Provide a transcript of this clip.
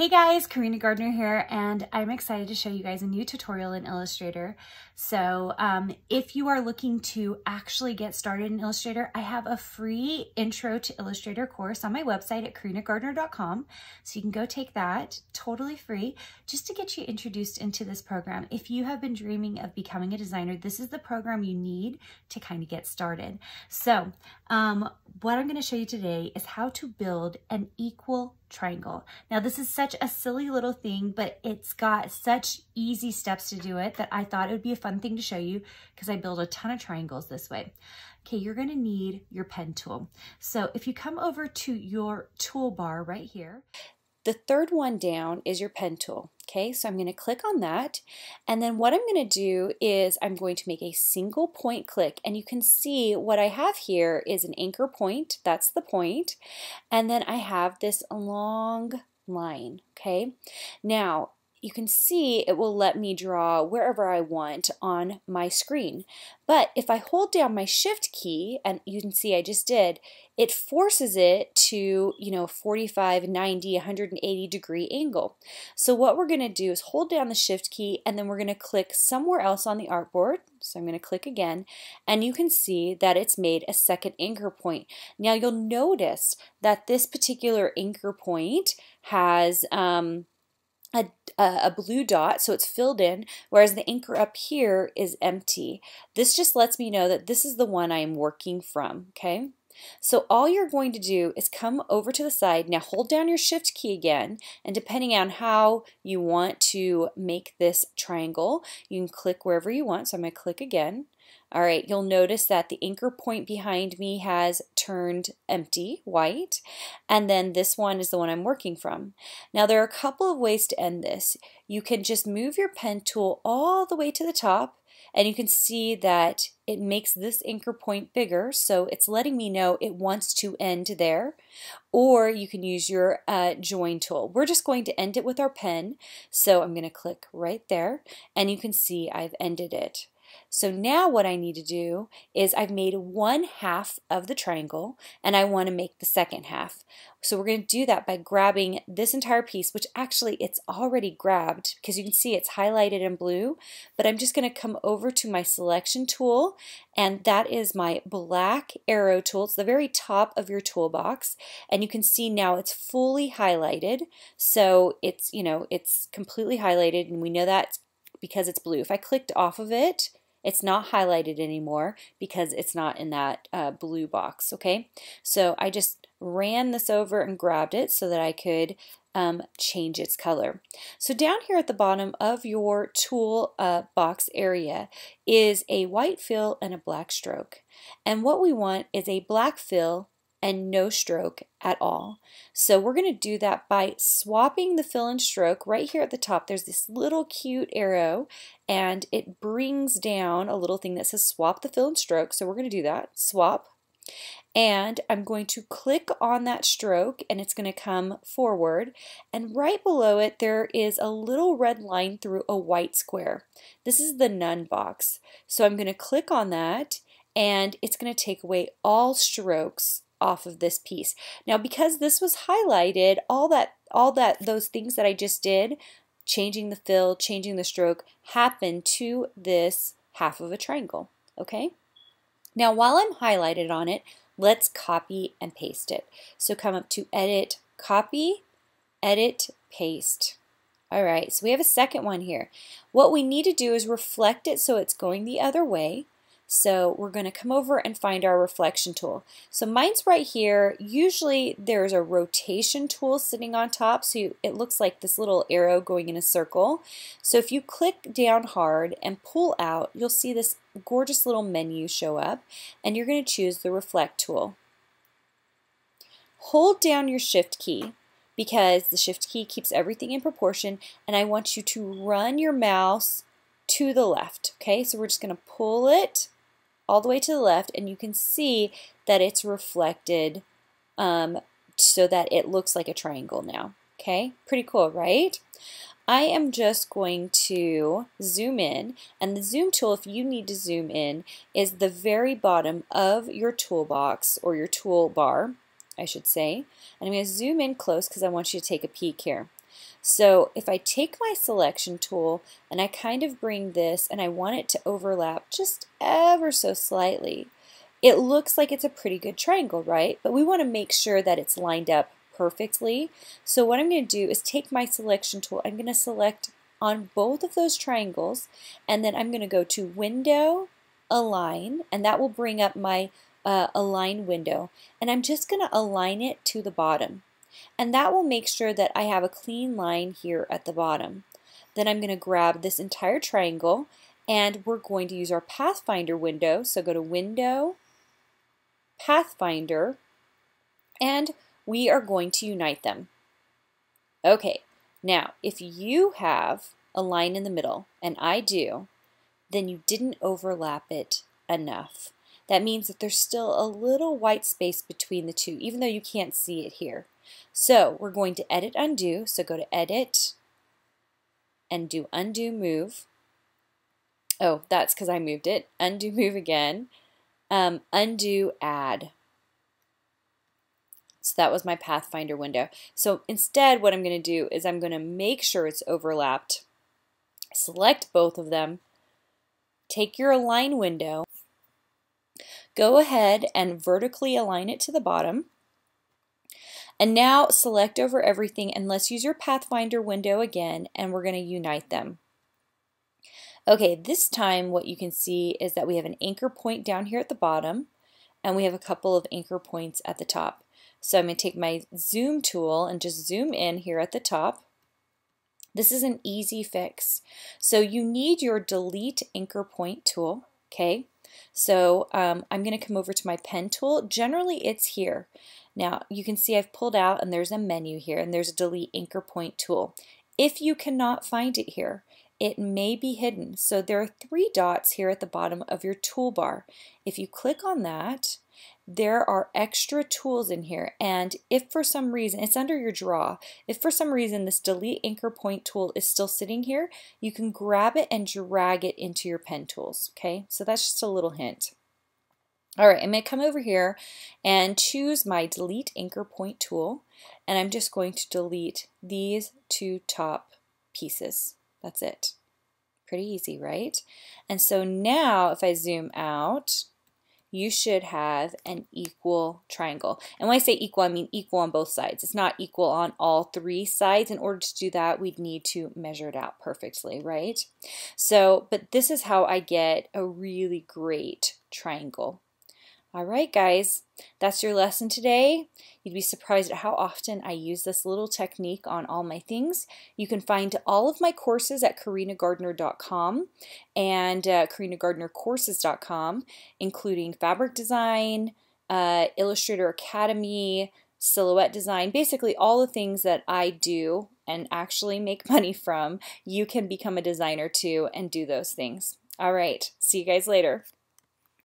Hey guys, Karina Gardner here, and I'm excited to show you guys a new tutorial in Illustrator. So if you are looking to actually get started in Illustrator, I have a free intro to Illustrator course on my website at karinagardner.com. So you can go take that, totally free, just to get you introduced into this program. If you have been dreaming of becoming a designer, this is the program you need to kind of get started. So what I'm going to show you today is how to build an equal triangle. Now this is such a silly little thing, but it's got such easy steps to do it that I thought it would be a fun thing to show you because I build a ton of triangles this way. Okay, you're going to need your pen tool. So if you come over to your toolbar right here, the third one down is your pen tool. Okay, so I'm going to click on that, and then what I'm going to do is I'm going to make a single point click, and you can see what I have here is an anchor point. That's the point, and then I have this long line. Okay, now you can see it will let me draw wherever I want on my screen. But if I hold down my shift key, and you can see I just did, it forces it to, 45, 90, 180 degree angle. So what we're going to do is hold down the shift key, and then we're going to click somewhere else on the artboard. So I'm going to click again, and you can see that it's made a second anchor point. Now you'll notice that this particular anchor point has a blue dot, so it's filled in, whereas the anchor up here is empty. This just lets me know that this is the one I'm working from, okay? So all you're going to do is come over to the side. Now hold down your shift key again, and depending on how you want to make this triangle, you can click wherever you want. So I'm going to click again. All right, you'll notice that the anchor point behind me has turned empty, white, and then this one is the one I'm working from. Now there are a couple of ways to end this. You can just move your pen tool all the way to the top, and you can see that it makes this anchor point bigger, so it's letting me know it wants to end there. Or you can use your join tool. We're just going to end it with our pen, so I'm going to click right there, and you can see I've ended it. So now what I need to do is I've made one half of the triangle, and I want to make the second half. So we're going to do that by grabbing this entire piece, which actually it's already grabbed because you can see it's highlighted in blue, but I'm just going to come over to my selection tool, and that is my black arrow tool. It's the very top of your toolbox, and you can see now it's fully highlighted. So it's, it's completely highlighted, and we know that because it's blue. If I clicked off of it, it's not highlighted anymore because it's not in that blue box, okay? So I just ran this over and grabbed it so that I could change its color. So down here at the bottom of your tool box area is a white fill and a black stroke. And what we want is a black fill and no stroke at all. So we're going to do that by swapping the fill and stroke. Right here at the top there's this little cute arrow, and it brings down a little thing that says swap the fill and stroke. So we're going to do that, swap, and I'm going to click on that stroke, and it's going to come forward, and right below it there is a little red line through a white square. This is the none box. So I'm going to click on that, and it's going to take away all strokes off of this piece. Now because this was highlighted, those things that I just did, changing the fill, changing the stroke, happened to this half of a triangle, okay? Now while I'm highlighted on it, let's copy and paste it. So come up to Edit, Copy, Edit, Paste. All right, so we have a second one here. What we need to do is reflect it so it's going the other way. So we're going to come over and find our reflection tool. So mine's right here. Usually there's a rotation tool sitting on top, so it looks like this little arrow going in a circle. So if you click down hard and pull out, you'll see this gorgeous little menu show up, and you're going to choose the reflect tool. Hold down your shift key because the shift key keeps everything in proportion, and I want you to run your mouse to the left. Okay, so we're just going to pull it all the way to the left, and you can see that it's reflected so that it looks like a triangle now. Okay, pretty cool, right? I am just going to zoom in, and the zoom tool, if you need to zoom in, is the very bottom of your toolbox, or your toolbar, I should say. And I'm going to zoom in close because I want you to take a peek here. So if I take my selection tool and I kind of bring this and I want it to overlap just ever so slightly, it looks like it's a pretty good triangle, right? But we want to make sure that it's lined up perfectly. So what I'm going to do is take my selection tool. I'm going to select on both of those triangles, and then I'm going to go to Window, Align, and that will bring up my Align window. And I'm just going to align it to the bottom. And that will make sure that I have a clean line here at the bottom. Then I'm going to grab this entire triangle, and we're going to use our Pathfinder window. So go to Window, Pathfinder, and we are going to unite them. Okay, now if you have a line in the middle, and I do, then you didn't overlap it enough. That means that there's still a little white space between the two, even though you can't see it here. So we're going to Edit, Undo. So go to Edit and do Undo, Move. Oh, that's because I moved it. Undo, Move again. Undo, Add. So that was my Pathfinder window. So instead what I'm going to do is I'm going to make sure it's overlapped. Select both of them. Take your Align window. Go ahead and vertically align it to the bottom. And now select over everything and let's use your Pathfinder window again, and we're going to unite them. Okay, this time what you can see is that we have an anchor point down here at the bottom, and we have a couple of anchor points at the top. So I'm going to take my zoom tool and just zoom in here at the top. This is an easy fix. So you need your delete anchor point tool, okay? So I'm going to come over to my pen tool. Generally it's here. Now you can see I've pulled out and there's a menu here and there's a delete anchor point tool. If you cannot find it here, it may be hidden. So there are 3 dots here at the bottom of your toolbar. If you click on that, there are extra tools in here, and if for some reason, it's under your draw, if for some reason this delete anchor point tool is still sitting here, you can grab it and drag it into your pen tools, okay? So that's just a little hint. Alright, I'm going to come over here and choose my delete anchor point tool, and I'm just going to delete these 2 top pieces. That's it. Pretty easy, right? And so now if I zoom out, you should have an equal triangle. And when I say equal, I mean equal on both sides. It's not equal on all 3 sides. In order to do that, we'd need to measure it out perfectly, right? So, but this is how I get a really great triangle. All right, guys, that's your lesson today. You'd be surprised at how often I use this little technique on all my things. You can find all of my courses at karinagardner.com and karinagardnercourses.com, including fabric design, Illustrator Academy, silhouette design, basically all the things that I do and actually make money from. You can become a designer too and do those things. All right, see you guys later.